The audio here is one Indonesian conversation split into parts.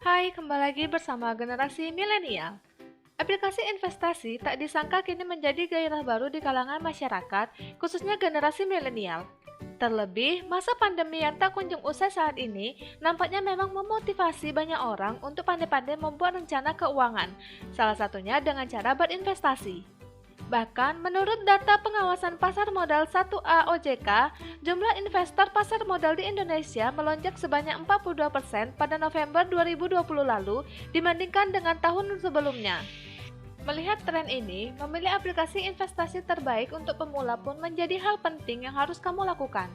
Hai, kembali lagi bersama generasi milenial. Aplikasi investasi tak disangka kini menjadi gairah baru di kalangan masyarakat, khususnya generasi milenial. Terlebih, masa pandemi yang tak kunjung usai saat ini nampaknya memang memotivasi banyak orang untuk pandai-pandai membuat rencana keuangan, salah satunya dengan cara berinvestasi. Bahkan, menurut data pengawasan pasar modal 1A OJK, jumlah investor pasar modal di Indonesia melonjak sebanyak 42% pada November 2020 lalu dibandingkan dengan tahun sebelumnya. Melihat tren ini, memilih aplikasi investasi terbaik untuk pemula pun menjadi hal penting yang harus kamu lakukan.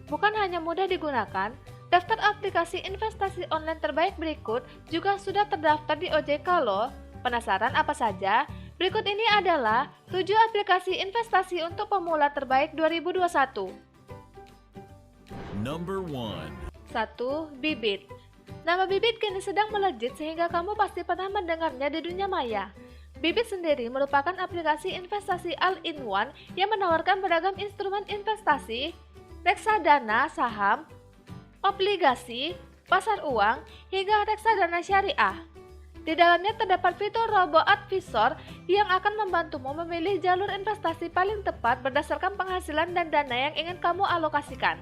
Bukan hanya mudah digunakan, daftar aplikasi investasi online terbaik berikut juga sudah terdaftar di OJK loh. Penasaran apa saja? Berikut ini adalah 7 aplikasi investasi untuk pemula terbaik 2021. Number 1. 1. Bibit. Nama Bibit kini sedang melejit sehingga kamu pasti pernah mendengarnya di dunia maya. Bibit sendiri merupakan aplikasi investasi all-in-one yang menawarkan beragam instrumen investasi, reksadana saham, obligasi, pasar uang, hingga reksadana syariah. Di dalamnya terdapat fitur Robo Advisor yang akan membantumu memilih jalur investasi paling tepat berdasarkan penghasilan dan dana yang ingin kamu alokasikan.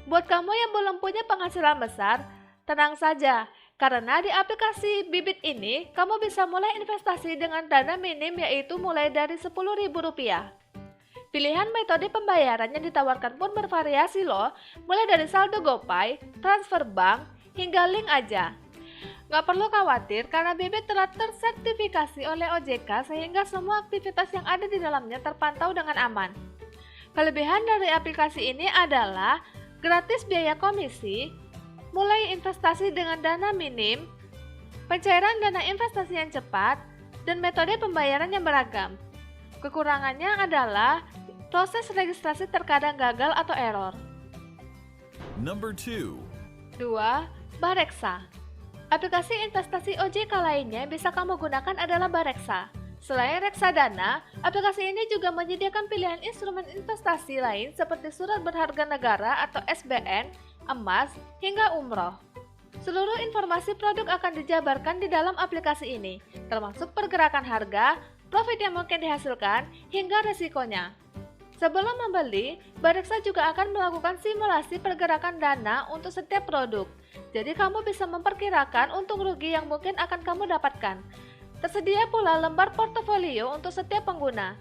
Buat kamu yang belum punya penghasilan besar, tenang saja, karena di aplikasi Bibit ini, kamu bisa mulai investasi dengan dana minim yaitu mulai dari Rp10.000. Pilihan metode pembayaran yang ditawarkan pun bervariasi loh, mulai dari saldo GoPay, transfer bank, hingga link aja. Nggak perlu khawatir karena Bibit telah tersertifikasi oleh OJK sehingga semua aktivitas yang ada di dalamnya terpantau dengan aman. Kelebihan dari aplikasi ini adalah gratis biaya komisi, mulai investasi dengan dana minim, pencairan dana investasi yang cepat, dan metode pembayaran yang beragam. Kekurangannya adalah proses registrasi terkadang gagal atau error. Number 2. 2. Bareksa. Aplikasi investasi OJK lainnya yang bisa kamu gunakan adalah Bareksa. Selain reksadana, aplikasi ini juga menyediakan pilihan instrumen investasi lain seperti surat berharga negara atau SBN, emas, hingga umroh. Seluruh informasi produk akan dijabarkan di dalam aplikasi ini, termasuk pergerakan harga, profit yang mungkin dihasilkan, hingga resikonya. Sebelum membeli, Bareksa juga akan melakukan simulasi pergerakan dana untuk setiap produk. Jadi kamu bisa memperkirakan untung rugi yang mungkin akan kamu dapatkan. Tersedia pula lembar portofolio untuk setiap pengguna.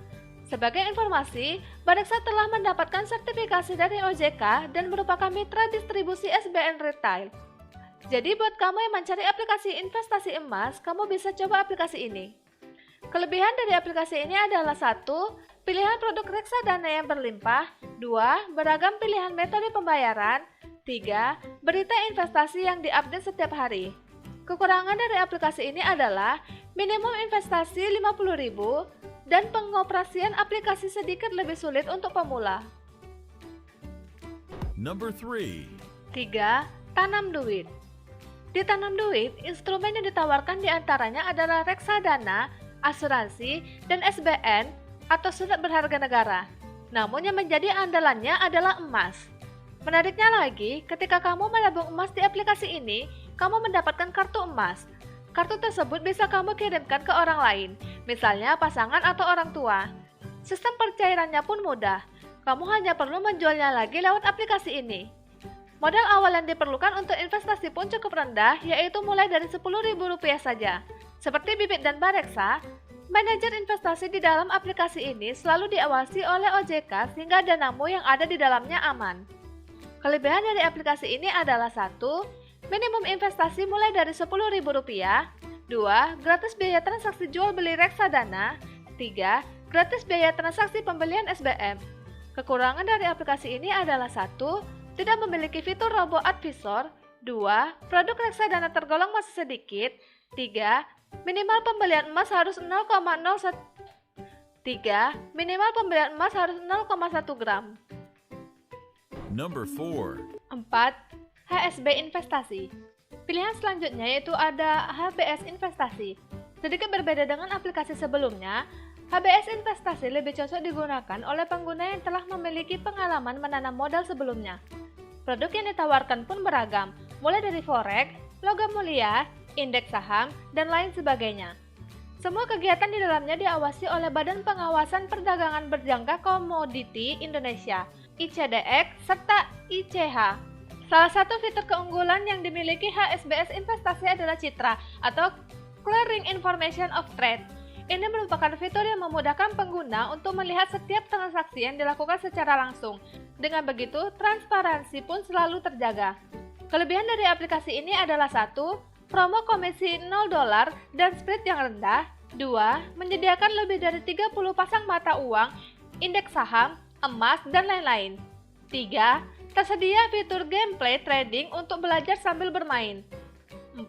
Sebagai informasi, Bareksa telah mendapatkan sertifikasi dari OJK dan merupakan mitra distribusi SBN Retail. Jadi buat kamu yang mencari aplikasi investasi emas, kamu bisa coba aplikasi ini. Kelebihan dari aplikasi ini adalah 1. Pilihan produk reksadana yang berlimpah, 2. Beragam pilihan metode pembayaran, 3. Berita investasi yang diupdate setiap hari. Kekurangan dari aplikasi ini adalah minimum investasi Rp50.000 dan pengoperasian aplikasi sedikit lebih sulit untuk pemula. Number 3. 3. Tanam duit. Di Tanam Duit, instrumen yang ditawarkan diantaranya adalah reksadana, asuransi, dan SBN atau surat berharga negara. Namun yang menjadi andalannya adalah emas. Menariknya lagi, ketika kamu menabung emas di aplikasi ini, kamu mendapatkan kartu emas. Kartu tersebut bisa kamu kirimkan ke orang lain, misalnya pasangan atau orang tua. Sistem pencairannya pun mudah. Kamu hanya perlu menjualnya lagi lewat aplikasi ini. Modal awal yang diperlukan untuk investasi pun cukup rendah, yaitu mulai dari Rp10.000 saja. Seperti Bibit dan Bareksa, manajer investasi di dalam aplikasi ini selalu diawasi oleh OJK sehingga danamu yang ada di dalamnya aman. Kelebihan dari aplikasi ini adalah 1. Minimum investasi mulai dari Rp10.000, 2. Gratis biaya transaksi jual beli reksadana, 3. Gratis biaya transaksi pembelian SBM. Kekurangan dari aplikasi ini adalah 1. Tidak memiliki fitur Robo Advisor, 2. Produk reksadana tergolong masih sedikit, 3. Minimal pembelian emas harus 0,01 gram. Number 4. 4. HSB Investasi. Pilihan selanjutnya yaitu ada HBS Investasi. Sedikit berbeda dengan aplikasi sebelumnya, HBS Investasi lebih cocok digunakan oleh pengguna yang telah memiliki pengalaman menanam modal sebelumnya. Produk yang ditawarkan pun beragam, mulai dari forex, logam mulia, indeks saham, dan lain sebagainya. Semua kegiatan di dalamnya diawasi oleh Badan Pengawasan Perdagangan Berjangka Komoditi Indonesia, ICDX, serta ICH. Salah satu fitur keunggulan yang dimiliki HSBS Investasi adalah Citra atau Clearing Information of Trade. Ini merupakan fitur yang memudahkan pengguna untuk melihat setiap transaksi yang dilakukan secara langsung. Dengan begitu, transparansi pun selalu terjaga. Kelebihan dari aplikasi ini adalah 1. Promo komisi $0 dan spread yang rendah. 2. Menyediakan lebih dari 30 pasang mata uang, indeks saham, emas, dan lain-lain. 3. Tersedia fitur gameplay trading untuk belajar sambil bermain. 4.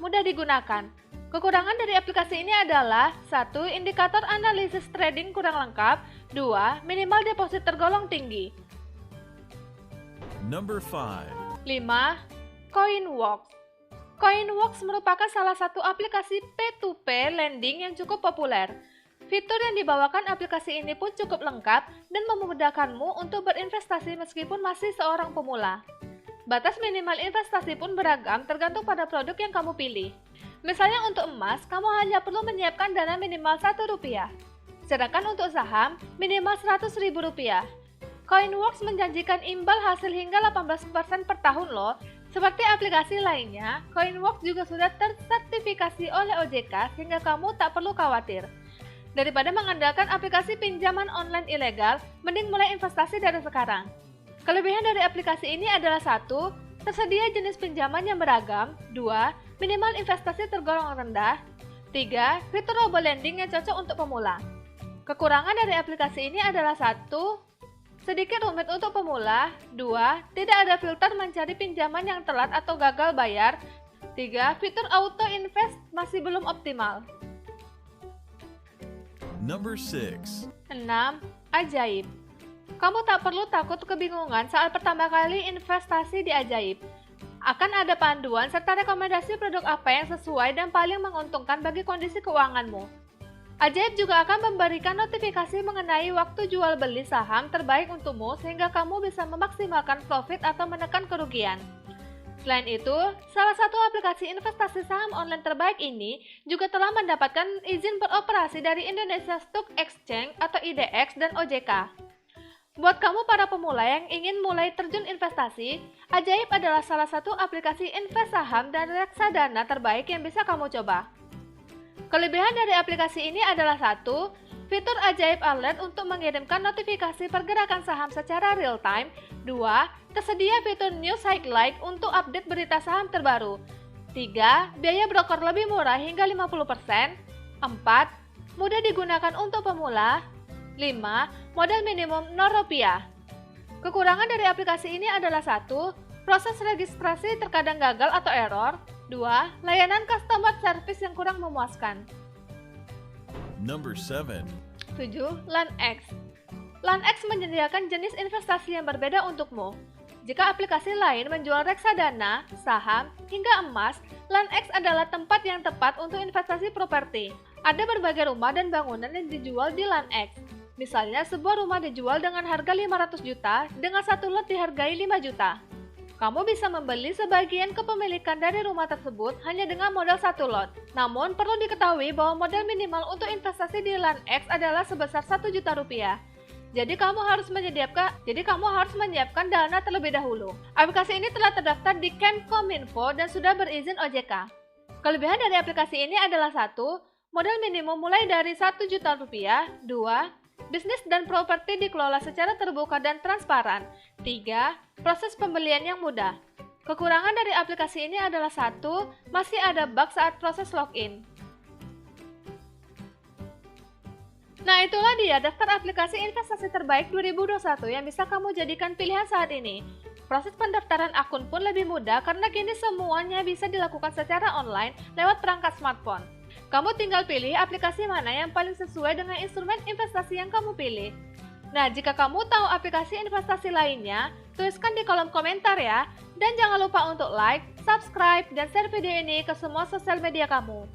Mudah digunakan. Kekurangan dari aplikasi ini adalah 1. Indikator analisis trading kurang lengkap. 2. Minimal deposit tergolong tinggi. Number 5. 5. Coinworks. Coinworks merupakan salah satu aplikasi P2P lending yang cukup populer. Fitur yang dibawakan aplikasi ini pun cukup lengkap dan memudahkanmu untuk berinvestasi meskipun masih seorang pemula. Batas minimal investasi pun beragam tergantung pada produk yang kamu pilih. Misalnya untuk emas, kamu hanya perlu menyiapkan dana minimal Rp1. Sedangkan untuk saham, minimal Rp100.000. Coinworks menjanjikan imbal hasil hingga 18% per tahun loh. Seperti aplikasi lainnya, Coinworks juga sudah tersertifikasi oleh OJK sehingga kamu tak perlu khawatir. Daripada mengandalkan aplikasi pinjaman online ilegal, mending mulai investasi dari sekarang. Kelebihan dari aplikasi ini adalah 1. Tersedia jenis pinjaman yang beragam. 2. Minimal investasi tergolong rendah. 3. Fitur robo-lending yang cocok untuk pemula. Kekurangan dari aplikasi ini adalah 1. Sedikit rumit untuk pemula. 2. Tidak ada filter mencari pinjaman yang telat atau gagal bayar. 3. Fitur auto invest masih belum optimal. Number 6. 6. Ajaib. Kamu tak perlu takut kebingungan saat pertama kali investasi di Ajaib. Akan ada panduan serta rekomendasi produk apa yang sesuai dan paling menguntungkan bagi kondisi keuanganmu. Ajaib juga akan memberikan notifikasi mengenai waktu jual beli saham terbaik untukmu sehingga kamu bisa memaksimalkan profit atau menekan kerugian. Selain itu, salah satu aplikasi investasi saham online terbaik ini juga telah mendapatkan izin beroperasi dari Indonesia Stock Exchange atau IDX dan OJK. Buat kamu para pemula yang ingin mulai terjun investasi, Ajaib adalah salah satu aplikasi invest saham dan reksadana terbaik yang bisa kamu coba. Kelebihan dari aplikasi ini adalah 1. Fitur Ajaib Alert untuk mengirimkan notifikasi pergerakan saham secara real time. 2. Tersedia fitur News Highlight untuk update berita saham terbaru. 3. Biaya broker lebih murah hingga 50%. 4. Mudah digunakan untuk pemula. 5. Modal minimum Rp0. Kekurangan dari aplikasi ini adalah 1. Proses registrasi terkadang gagal atau error. 2. Layanan customer service yang kurang memuaskan. Number 7. 7. LANX. LANX menyediakan jenis investasi yang berbeda untukmu. Jika aplikasi lain menjual reksadana, saham, hingga emas, LANX adalah tempat yang tepat untuk investasi properti. Ada berbagai rumah dan bangunan yang dijual di LANX. Misalnya, sebuah rumah dijual dengan harga 500 juta, dengan satu lot dihargai 5 juta. Kamu bisa membeli sebagian kepemilikan dari rumah tersebut hanya dengan modal satu lot. Namun, perlu diketahui bahwa modal minimal untuk investasi di LANX adalah sebesar Rp1 juta. Jadi kamu harus menyiapkan dana terlebih dahulu. Aplikasi ini telah terdaftar di Kemkominfo dan sudah berizin OJK. Kelebihan dari aplikasi ini adalah 1. Modal minimum mulai dari Rp1 juta. 2. Bisnis dan properti dikelola secara terbuka dan transparan. 3. Proses pembelian yang mudah. Kekurangan dari aplikasi ini adalah 1. Masih ada bug saat proses login. Nah, itulah dia daftar aplikasi investasi terbaik 2021 yang bisa kamu jadikan pilihan saat ini. Proses pendaftaran akun pun lebih mudah karena kini semuanya bisa dilakukan secara online lewat perangkat smartphone. Kamu tinggal pilih aplikasi mana yang paling sesuai dengan instrumen investasi yang kamu pilih. Nah, jika kamu tahu aplikasi investasi lainnya, tuliskan di kolom komentar ya. Dan jangan lupa untuk like, subscribe, dan share video ini ke semua sosial media kamu.